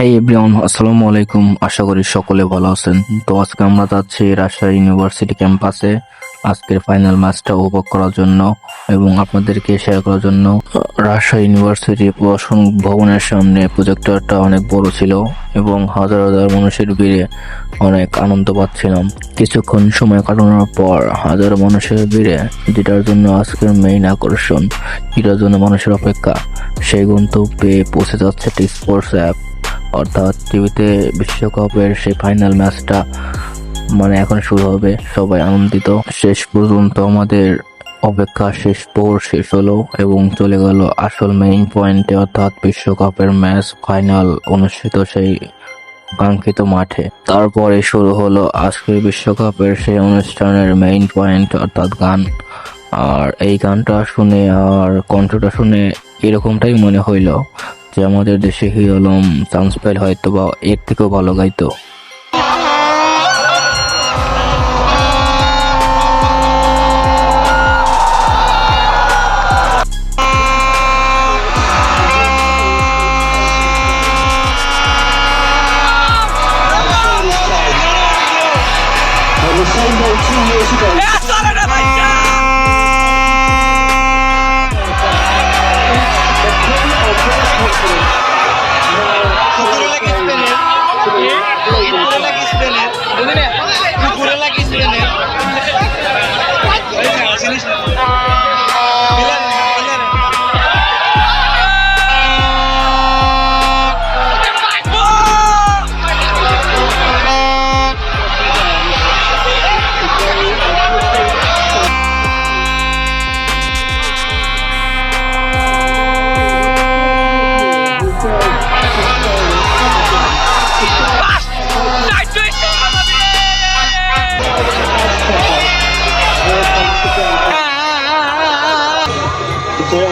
হেই everyone, আসসালামু আলাইকুম। আশা করি সকলে ভালো আছেন। তো আজকে আমরা যাচ্ছি রাজশাহী ইউনিভার্সিটি ক্যাম্পাসে আজকের ফাইনাল ম্যাচটা উপভোগ করার জন্য এবং আপনাদেরকে শেয়ার করার জন্য। রাজশাহী ইউনিভার্সিটি প্রশাসন ভবনের সামনে প্রজেক্টরটা অনেক বড় ছিল এবং হাজার হাজার মানুষের ভিড়ে অনেক আনন্দ পাচ্ছিলাম। কিছুক্ষণ সময় কাটানোর পর হাজার মানুষের ভিড়ে যেটার জন্য আজকের মেইন আকর্ষণ, যেটার জন্য মানুষের অপেক্ষা, সেই গন্তব্যে পৌঁছে যাচ্ছে একটি স্পোর্টস অ্যাপ, অর্থাৎ টিভিতে বিশ্বকাপের সেই ফাইনাল ম্যাচটা এখন শুরু হবে। সবাই আনন্দিত। শেষ পর্যন্ত আমাদের অপেক্ষা শেষ প্রহর শেষ হলো এবং চলে গেল আসল মেইন পয়েন্টে, অর্থাৎ বিশ্বকাপের ম্যাচ ফাইনাল অনুষ্ঠিত সেই কাঙ্ক্ষিত মাঠে। তারপরে শুরু হলো আজকের বিশ্বকাপের সেই অনুষ্ঠানের মেইন পয়েন্ট, অর্থাৎ গান। আর এই গানটা শুনে আর কণ্ঠটা শুনে এরকমটাই মনে হইল যে আমাদের দেশে হিরো আলম চান্স পেল হয়তো বা এর থেকেও ভালো গাইতো।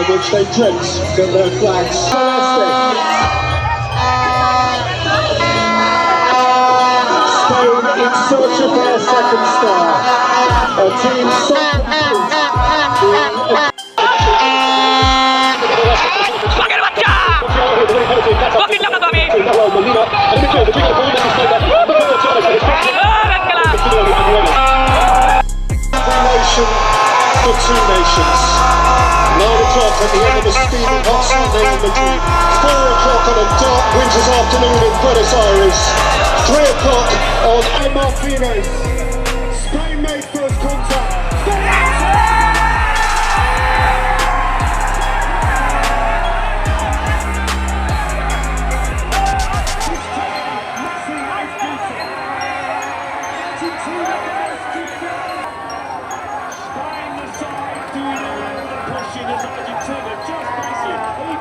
Which they drenched in their flags. Spain in search of their second star. A team so for two nations. 9 o'clock at the end of a steaming hot Sunday in Madrid. 4 o'clock on a dark winter's afternoon in Buenos Aires. 3 o'clock on Martinez. Spain made first contact. This time, Messi makes contact.